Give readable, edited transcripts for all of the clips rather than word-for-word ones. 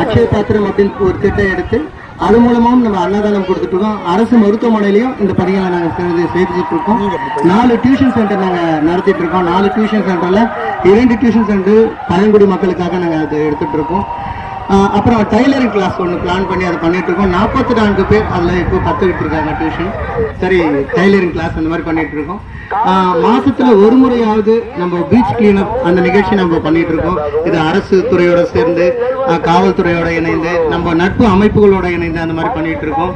அக்ஷய பாத்திரம் அப்படின்னு ஒரு திட்டம் எடுத்து அது மூலமாகவும் நம்ம அன்னதானம் கொடுத்துட்டு இருக்கோம். அரசு மருத்துவமனையிலையும் இந்த பணிகளை நாங்கள் செய்துட்டு இருக்கோம். 4 டியூஷன் சென்டர் நாங்கள் நடத்திட்டு இருக்கோம். 4 டியூஷன் சென்டர்ல 2 டியூஷன் சென்டர் பழங்குடி மக்களுக்காக நாங்கள் அதை எடுத்துட்டு இருக்கோம். அப்புறம் டைலரிங் கிளாஸ் ஒன்று பிளான் பண்ணி அதை பண்ணிட்டு இருக்கோம். 44 பேர் அதில் இப்போ கற்றுக்கிட்டு இருக்காங்க டியூஷன். சரி, டைலரிங் கிளாஸ் அந்த மாதிரி பண்ணிட்டு இருக்கோம். மாசத்துல ஒரு முறையாவது நம்ம பீச் கிளீனப் அந்த நிகழ்ச்சி நம்ம பண்ணிட்டு இருக்கோம். இது அரசு துறையோட சேர்ந்து காவல்துறையோட இணைந்து நம்ம நட்பு அமைப்புகளோட இணைந்து அந்த மாதிரி பண்ணிட்டு இருக்கோம்.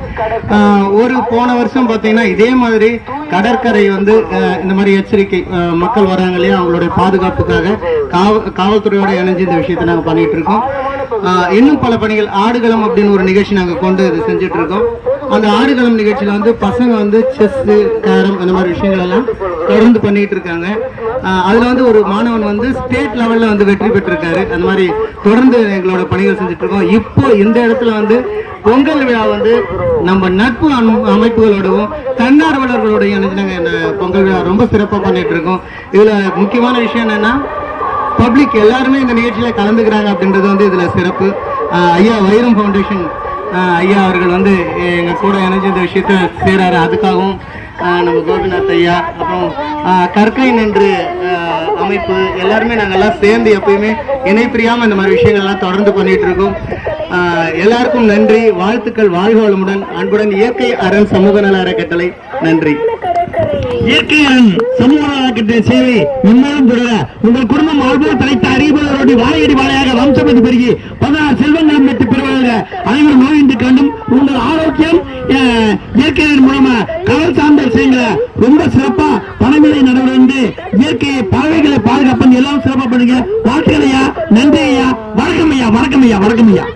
போன வருஷம் பார்த்தீங்கன்னா இதே மாதிரி கடற்கரை வந்து இந்த மாதிரி எச்சரிக்கை மக்கள் வராங்க இல்லையா, அவங்களுடைய பாதுகாப்புக்காக காவல்துறையோட இணைஞ்சு இந்த விஷயத்தை நாங்கள் பண்ணிட்டு இருக்கோம். இன்னும் பல பணிகள் ஆடுகளம் அப்படின்னு ஒரு நிகழ்ச்சி நாங்கள் கொண்டு இது செஞ்சுட்டு இருக்கோம். அந்த ஆடுகளம் நிகழ்ச்சியில வந்து பசங்க வந்து செஸ், கேரம் அந்த மாதிரி விஷயங்கள் எல்லாம் தொடர்ந்து பண்ணிட்டு இருக்காங்க. அதுல வந்து ஒரு மாணவன் வந்து ஸ்டேட் லெவல்ல வந்து வெற்றி பெற்றிருக்காரு. அந்த மாதிரி தொடர்ந்து எங்களோட பணிகள் செஞ்சுட்டு இருக்கோம். இப்போ இந்த இடத்துல வந்து பொங்கல் விழா வந்து நம்ம நட்பு அமைப்புகளோடவும் தன்னார்வலர்களோடையும் இணைஞ்சு நாங்கள் இந்த பொங்கல் விழா ரொம்ப சிறப்பாக பண்ணிட்டு இருக்கோம். இதுல முக்கியமான விஷயம் என்னன்னா, பப்ளிக் எல்லாருமே இந்த நிகழ்ச்சியில கலந்துக்கிறாங்க அப்படின்றது வந்து இதுல சிறப்பு. ஐயா வைரம் ஃபவுண்டேஷன் ஐயா அவர்கள் வந்து எங்க கூட இணைஞ்சு இந்த விஷயத்த செய்றாரு. அதுக்காகவும் நம்ம கோபிநாத் ஐயா, அப்புறம் கற்கை நின்று அமைப்பு எல்லாருமே நாங்கள்லாம் சேர்ந்து எப்பயுமே இணைப்பிரியாம இந்த மாதிரி விஷயங்கள்லாம் தொடர்ந்து பண்ணிட்டு இருக்கோம். எல்லாருக்கும் நன்றி, வாழ்த்துக்கள், வாழ்க வளமுடன். அன்புடன் இயற்கை அரண் சமூக நல அறக்கட்டளை. நன்றி. இயற்கை அரண் சமூக நல அறக்கட்டளை சேவை முன்னாலும் தொடர உங்கள் குடும்பம் வாழ்வோர் தலைத்த அறிவுகளோடு வாழையடி வாழையாக வம்சமதி பெருகி 16 செல்வங்களும் பெற்று பெறுவாங்க. அனைவரும் நோயின்றி கண்டும் உங்கள் ஆரோக்கியம் இயற்கை அரண் மூலமா கடல் சார்ந்த விஷயங்களை ரொம்ப சிறப்பா பணங்களை நடவடிக்கை இயற்கையை பறவைகளை பாதுகாப்பு எல்லாம் சிறப்பா பண்ணுங்க. வாழ்த்துக்கள் ஐயா, நன்றி ஐயா, வணக்கம் ஐயா, வணக்கம் ஐயா, வணக்கம் ஐயா.